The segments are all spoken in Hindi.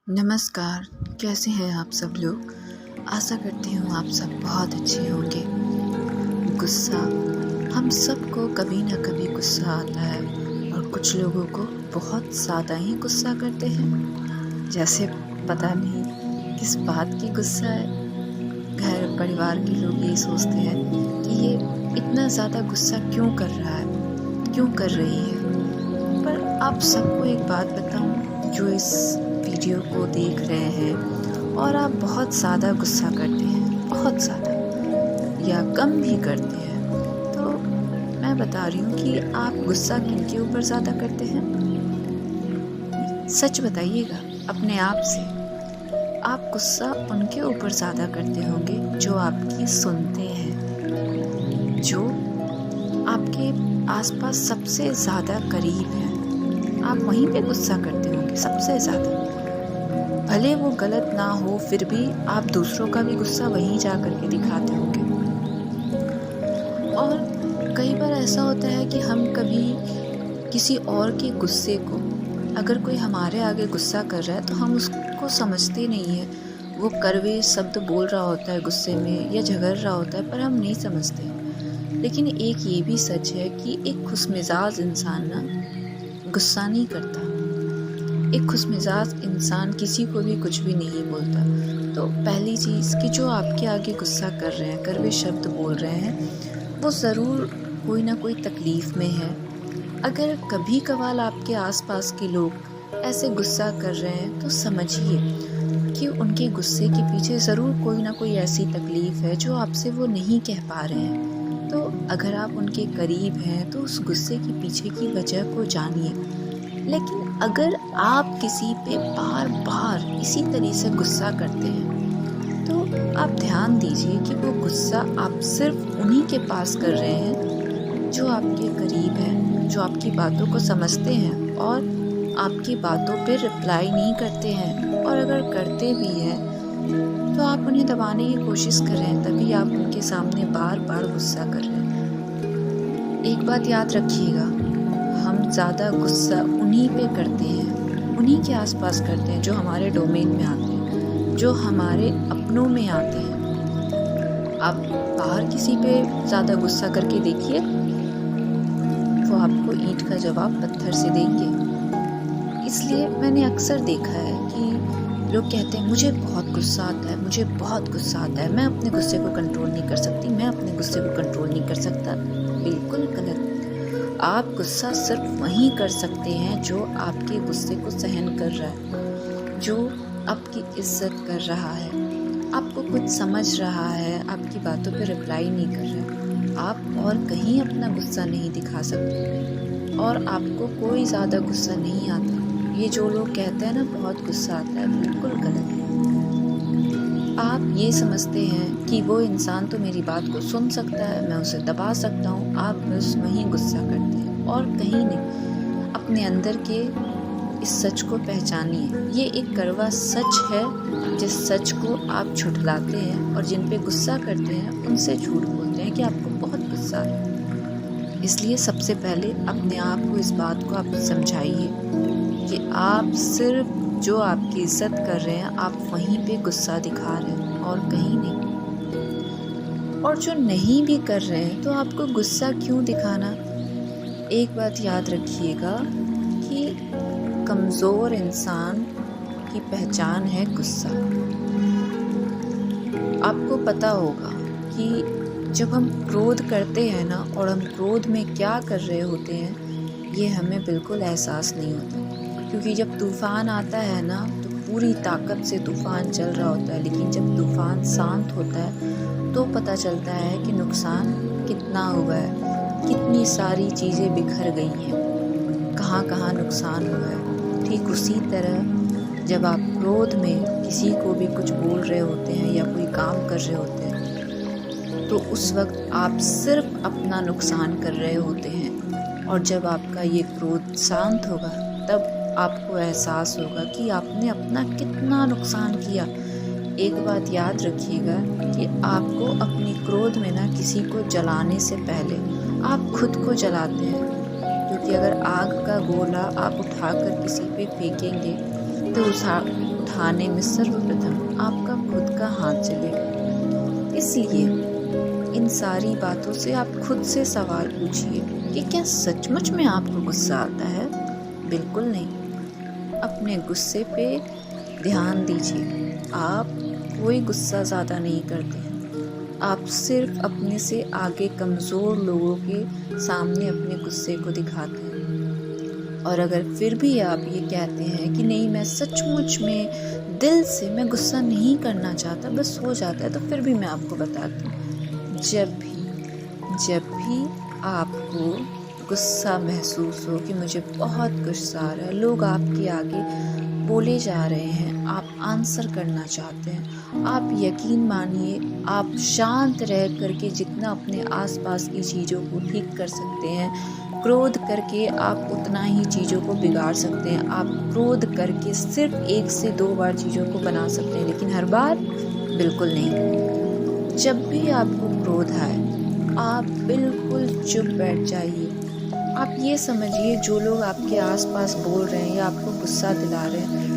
नमस्कार, कैसे हैं आप सब लोग? आशा करती हूँ आप सब बहुत अच्छे होंगे। गुस्सा हम सबको कभी न कभी गुस्सा आता है और कुछ लोगों को बहुत ज़्यादा ही गुस्सा करते हैं। जैसे पता नहीं किस बात की गुस्सा है। घर परिवार के लोग ये सोचते हैं कि ये इतना ज़्यादा गुस्सा क्यों कर रहा है, क्यों कर रही है। पर आप सबको एक बात बताऊँ, जो इस वीडियो को देख रहे हैं और आप बहुत ज़्यादा गुस्सा करते हैं, बहुत ज़्यादा या कम भी करते हैं, तो मैं बता रही हूँ कि आप गुस्सा किनके ऊपर ज़्यादा करते हैं? सच बताइएगा अपने आप से। आप गुस्सा उनके ऊपर ज़्यादा करते होंगे जो आपकी सुनते हैं, जो आपके आसपास सबसे ज़्यादा करीब हैं। आप वहीं पे गुस्सा करते होंगे सबसे ज़्यादा। भले वो गलत ना हो, फिर भी आप दूसरों का भी गुस्सा वहीं जा कर के दिखाते होंगे। और कई बार ऐसा होता है कि हम कभी किसी और के गुस्से को, अगर कोई हमारे आगे गुस्सा कर रहा है तो हम उसको समझते नहीं है। वो कड़वे शब्द बोल रहा होता है गुस्से में या झगड़ रहा होता है, पर हम नहीं समझते। लेकिन एक ये भी सच है कि एक खुशमिजाज इंसान ना गुस्सा नहीं करता। एक खुशमिजाज इंसान किसी को भी कुछ भी नहीं बोलता। तो पहली चीज़ कि जो आपके आगे गुस्सा कर रहे हैं, कड़वे शब्द बोल रहे हैं, वो ज़रूर कोई ना कोई तकलीफ़ में है। अगर कभी कभार आपके आसपास के लोग ऐसे गुस्सा कर रहे हैं तो समझिए कि उनके गुस्से के पीछे ज़रूर कोई ना कोई ऐसी तकलीफ़ है जो आपसे वो नहीं कह पा रहे हैं। तो अगर आप उनके करीब हैं तो उस गुस्से के पीछे की वजह को जानिए। लेकिन अगर आप किसी पे बार बार इसी तरह से गुस्सा करते हैं तो आप ध्यान दीजिए कि वो गुस्सा आप सिर्फ उन्हीं के पास कर रहे हैं जो आपके करीब हैं, जो आपकी बातों को समझते हैं और आपकी बातों पे रिप्लाई नहीं करते हैं। और अगर करते भी हैं तो आप उन्हें दबाने की कोशिश कर रहे हैं, तभी आप उनके सामने बार बार गुस्सा कर रहे हैं। एक बात याद रखिएगा, हम ज़्यादा गुस्सा उन्हीं पे करते हैं, उन्हीं के आसपास करते हैं जो हमारे डोमेन में आते हैं, जो हमारे अपनों में आते हैं। आप बाहर किसी पे ज़्यादा गुस्सा करके देखिए, वो आपको ईंट का जवाब पत्थर से देंगे। इसलिए मैंने अक्सर देखा है कि लोग कहते हैं मुझे बहुत गुस्सा आता है, मुझे बहुत गुस्सा आता है, मैं अपने गुस्से को कंट्रोल नहीं कर सकती, मैं अपने गुस्से को कंट्रोल नहीं कर सकता। बिल्कुल गलत। आप गुस्सा सिर्फ वहीं कर सकते हैं जो आपके गुस्से को सहन कर रहा है, जो आपकी इज्जत कर रहा है, आपको कुछ समझ रहा है, आपकी बातों पे रिप्लाई नहीं कर रहा है। आप और कहीं अपना गुस्सा नहीं दिखा सकते और आपको कोई ज़्यादा गुस्सा नहीं आता। ये जो लोग कहते हैं ना बहुत गुस्सा आता है, बिल्कुल गलत है। आप ये समझते हैं कि वो इंसान तो मेरी बात को सुन सकता है, मैं उसे दबा सकता हूँ, आप बस वहीं गुस्सा करते हैं और कहीं नहीं। अपने अंदर के इस सच को पहचानिए। ये एक कड़वा सच है, जिस सच को आप झुठलाते हैं और जिन पे गुस्सा करते हैं उनसे झूठ बोलते हैं कि आपको बहुत गुस्सा है। इसलिए सबसे पहले अपने आप को इस बात को आप समझाइए कि आप सिर्फ जो आपकी इज्जत कर रहे हैं, आप वहीं पे गुस्सा दिखा रहे हैं और कहीं नहीं। और जो नहीं भी कर रहे हैं तो आपको गुस्सा क्यों दिखाना? एक बात याद रखिएगा कि कमज़ोर इंसान की पहचान है गुस्सा। आपको पता होगा कि जब हम क्रोध करते हैं ना, और हम क्रोध में क्या कर रहे होते हैं, ये हमें बिल्कुल एहसास नहीं होता। क्योंकि जब तूफ़ान आता है ना तो पूरी ताकत से तूफ़ान चल रहा होता है, लेकिन जब तूफ़ान शांत होता है तो पता चलता है कि नुकसान कितना हुआ है, कितनी सारी चीज़ें बिखर गई हैं, कहाँ कहाँ नुकसान हुआ है। ठीक उसी तरह जब आप क्रोध में किसी को भी कुछ बोल रहे होते हैं या कोई काम कर रहे होते हैं तो उस वक्त आप सिर्फ अपना नुकसान कर रहे होते हैं। और जब आपका ये क्रोध शांत होगा तब आपको एहसास होगा कि आपने अपना कितना नुकसान किया। एक बात याद रखिएगा कि आपको अपने क्रोध में ना किसी को जलाने से पहले आप खुद को जलाते हैं। क्योंकि अगर आग का गोला आप उठाकर किसी पे फेंकेंगे तो उठा उठाने में सर्वप्रथम आपका खुद का हाथ चलेगा। इसलिए इन सारी बातों से आप खुद से सवाल पूछिए कि क्या सचमुच में आपको गुस्सा आता है? बिल्कुल नहीं। अपने गुस्से पे ध्यान दीजिए। आप कोई गुस्सा ज़्यादा नहीं करते हैं। आप सिर्फ अपने से आगे कमज़ोर लोगों के सामने अपने गुस्से को दिखाते हैं। और अगर फिर भी आप ये कहते हैं कि नहीं, मैं सचमुच में दिल से मैं गुस्सा नहीं करना चाहता, बस हो जाता है, तो फिर भी मैं आपको बताती हूँ, जब भी आपको गुस्सा महसूस हो कि मुझे बहुत गुस्सा आ रहा है, लोग आपके आगे बोले जा रहे हैं, आप आंसर करना चाहते हैं, आप यकीन मानिए आप शांत रह करके जितना अपने आसपास की चीज़ों को ठीक कर सकते हैं, क्रोध करके आप उतना ही चीज़ों को बिगाड़ सकते हैं। आप क्रोध करके सिर्फ 1 से 2 बार चीज़ों को बना सकते हैं, लेकिन हर बार बिल्कुल नहीं। जब भी आपको क्रोध आए, आप बिल्कुल चुप बैठ जाइए। आप ये समझिए जो लोग आपके आसपास बोल रहे हैं या आपको गुस्सा दिला रहे हैं,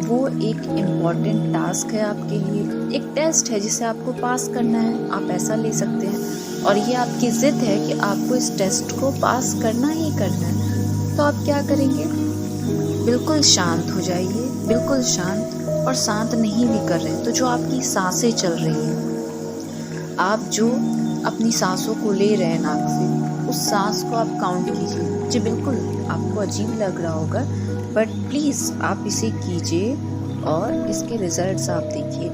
वो एक इम्पॉर्टेंट टास्क है आपके लिए, एक टेस्ट है जिसे आपको पास करना है, आप ऐसा ले सकते हैं। और ये आपकी ज़िद है कि आपको इस टेस्ट को पास करना ही करना है। तो आप क्या करेंगे? बिल्कुल शांत हो जाइए, बिल्कुल शांत। और शांत नहीं भी कर रहे तो जो आपकी सांसें चल रही हैं, आप जो अपनी सांसों को ले रहे हैं नाक से, उस सांस को आप काउंट कीजिए। जी बिल्कुल, आपको अजीब लग रहा होगा, बट प्लीज़ आप इसे कीजिए और इसके रिजल्ट्स आप देखिए।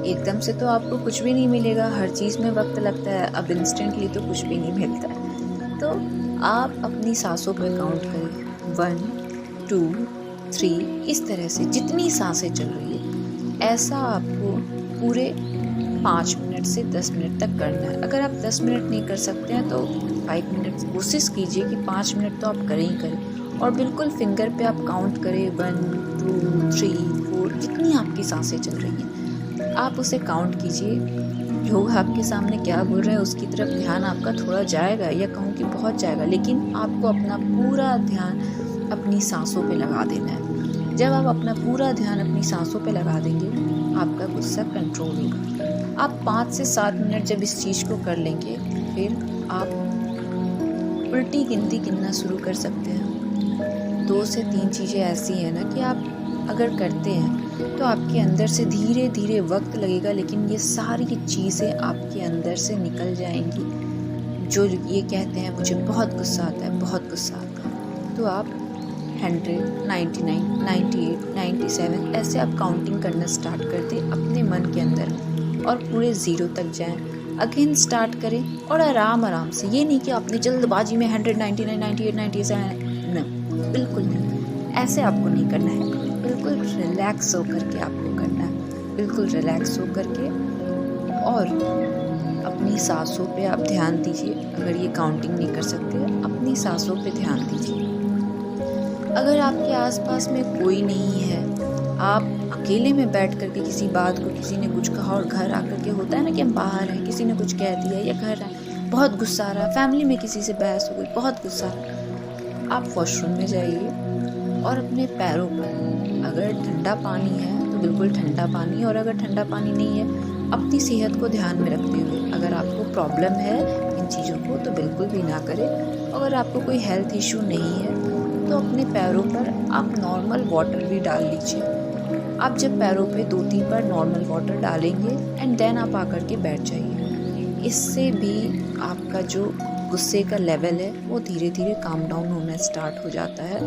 एकदम से तो आपको कुछ भी नहीं मिलेगा, हर चीज़ में वक्त लगता है, अब इंस्टेंटली तो कुछ भी नहीं मिलता है। तो आप अपनी सांसों पर काउंट करें, 1 2 3, इस तरह से जितनी सांसें चल रही है, ऐसा आपको पूरे 5 मिनट से 10 मिनट तक करना है। अगर आप 10 मिनट नहीं कर सकते हैं तो 5 मिनट कोशिश कीजिए कि 5 मिनट तो आप करें ही करें। और बिल्कुल फिंगर पे आप काउंट करें, 1 2 3 4, जितनी आपकी सांसें चल रही हैं आप उसे काउंट कीजिए। लोग आपके सामने क्या बोल रहे हैं उसकी तरफ ध्यान आपका थोड़ा जाएगा, या कहूँ कि बहुत जाएगा, लेकिन आपको अपना पूरा ध्यान अपनी सांसों पे लगा देना है। जब आप अपना पूरा ध्यान अपनी सांसों पे लगा देंगे, आपका गुस्सा कंट्रोल होगा। आप 5 से 7 मिनट जब इस चीज़ को कर लेंगे, फिर आप उल्टी गिनती गिनना शुरू कर सकते हैं। 2 से 3 चीज़ें ऐसी हैं ना कि आप अगर करते हैं तो आपके अंदर से धीरे धीरे वक्त लगेगा, लेकिन ये सारी चीज़ें आपके अंदर से निकल जाएंगी। जो ये कहते हैं मुझे बहुत गुस्सा आता है, बहुत गुस्सा आता है, तो आप 100, 99, 98, 97 ऐसे आप काउंटिंग करना स्टार्ट कर दें अपने मन के अंदर, और पूरे 0 तक जाएं। अगेन स्टार्ट करें और आराम आराम से, ये नहीं कि आपने जल्दबाजी में 100, 99, 98, 97, नहीं, बिल्कुल नहीं, ऐसे आपको नहीं करना है। बिल्कुल रिलैक्स होकर के आपको करना है, बिल्कुल रिलैक्स होकर के, और अपनी सांसों पे आप ध्यान दीजिए। अगर ये काउंटिंग नहीं कर सकते, अपनी सांसों पे ध्यान दीजिए। अगर आपके आसपास में कोई नहीं है, आप अकेले में बैठ करके किसी बात को, किसी ने कुछ कहा और घर आकर के, होता है ना कि हम बाहर हैं, किसी ने कुछ कह दिया, या घर आए बहुत गुस्सा आ रहा है, फैमिली में किसी से बहस हो गई, बहुत गुस्सा आ रहा है, आप वॉशरूम में जाइए और अपने पैरों पर, अगर ठंडा पानी है तो बिल्कुल ठंडा पानी, और अगर ठंडा पानी नहीं है, अपनी सेहत को ध्यान में रखते हुए, अगर आपको प्रॉब्लम है इन चीज़ों को तो बिल्कुल भी ना करें। अगर आपको कोई हेल्थ इशू नहीं है तो अपने पैरों पर आप नॉर्मल वाटर भी डाल लीजिए। आप जब पैरों पे 2-3 बार नॉर्मल वाटर डालेंगे एंड देन आप आकर के बैठ जाइए। इससे भी आपका जो गुस्से का लेवल है वो धीरे धीरे काम डाउन होना स्टार्ट हो जाता है।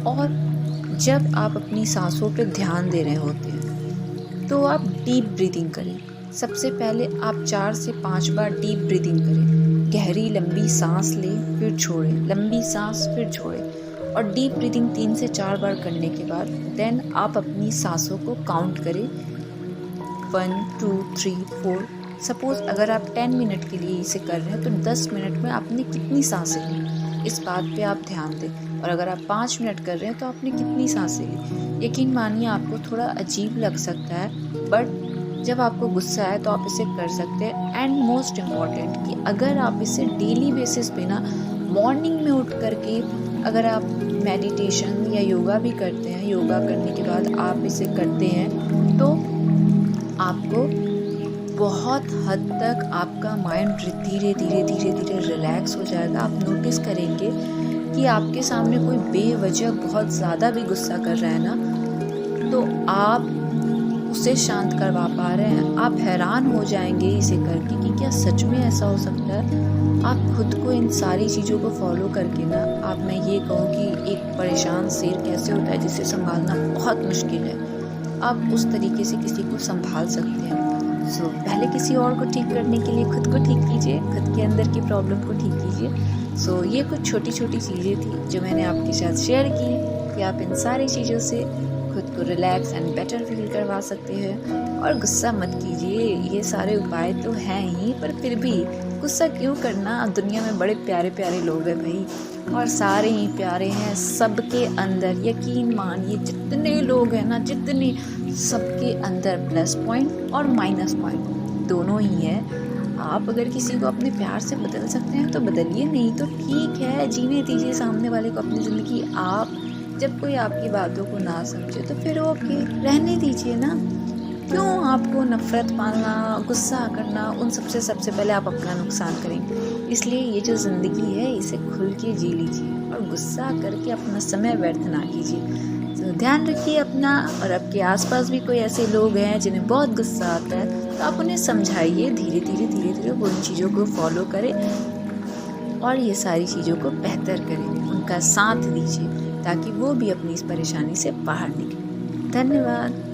और जब आप अपनी सांसों पे ध्यान दे रहे होते हैं तो आप डीप ब्रीदिंग करें। सबसे पहले आप 4 से 5 बार डीप ब्रीदिंग करें। गहरी लंबी सांस लें, फिर छोड़ें, लंबी सांस फिर छोड़ें, और डीप ब्रीदिंग 3 से 4 बार करने के बाद देन आप अपनी सांसों को काउंट करें, 1 2 3 4। सपोज़ अगर आप 10 मिनट के लिए इसे कर रहे हैं तो 10 मिनट में आपने कितनी सांसें ली, इस बात पे आप ध्यान दें। और अगर आप 5 मिनट कर रहे हैं तो आपने कितनी सांसें ली। यकीन मानिए आपको थोड़ा अजीब लग सकता है, बट जब आपको गुस्सा आए तो आप इसे कर सकते हैं। एंड मोस्ट इम्पॉर्टेंट कि अगर आप इसे डेली बेसिस पे ना, मॉर्निंग में उठ करके अगर आप मेडिटेशन या योगा भी करते हैं, योगा करने के बाद आप इसे करते हैं तो आपको बहुत हद तक आपका माइंड धीरे धीरे धीरे धीरे रिलैक्स हो जाएगा। आप नोटिस करेंगे कि आपके सामने कोई बेवजह बहुत ज़्यादा भी गुस्सा कर रहा है ना, तो आप उसे शांत करवा पा रहे हैं। आप हैरान हो जाएंगे इसे करके कि क्या सच में ऐसा हो सकता है। आप खुद को इन सारी चीज़ों को फॉलो करके ना, आप मैं ये कहूँ कि एक परेशान शेर कैसे होता है जिसे संभालना बहुत मुश्किल है, आप उस तरीके से किसी को संभाल सकते हैं। पहले किसी और को ठीक करने के लिए खुद को ठीक कीजिए, खुद के अंदर की प्रॉब्लम को ठीक कीजिए। ये कुछ छोटी छोटी चीज़ें थी जो मैंने आपके साथ शेयर की कि आप इन सारी चीज़ों से खुद को रिलैक्स एंड बेटर फील करवा सकते हैं। और गुस्सा मत कीजिए, ये सारे उपाय तो हैं ही, पर फिर भी गुस्सा क्यों करना। दुनिया में बड़े प्यारे प्यारे लोग हैं भाई, और सारे ही प्यारे हैं। सबके अंदर यकीन मानिए, जितने लोग हैं ना, जितने, सबके अंदर प्लस पॉइंट और माइनस पॉइंट दोनों ही है। आप अगर किसी को अपने प्यार से बदल सकते हैं तो बदलिए, नहीं तो ठीक है, जीने दीजिए सामने वाले को अपनी ज़िंदगी। आप जब कोई आपकी बातों को ना समझे तो फिर ओके, रहने दीजिए ना। क्यों आपको नफ़रत पालना, गुस्सा करना, उन सबसे सबसे पहले आप अपना नुकसान करेंगे। इसलिए ये जो ज़िंदगी है इसे खुल के जी लीजिए और गुस्सा करके अपना समय व्यर्थ ना कीजिए। तो ध्यान रखिए अपना, और आपके आसपास भी कोई ऐसे लोग हैं जिन्हें बहुत गुस्सा आता है तो आप उन्हें समझाइए, धीरे धीरे धीरे धीरे वो इन चीज़ों को फॉलो करें और ये सारी चीज़ों को बेहतर करें, उनका साथ दीजिए ताकि वो भी अपनी इस परेशानी से बाहर निकले। धन्यवाद।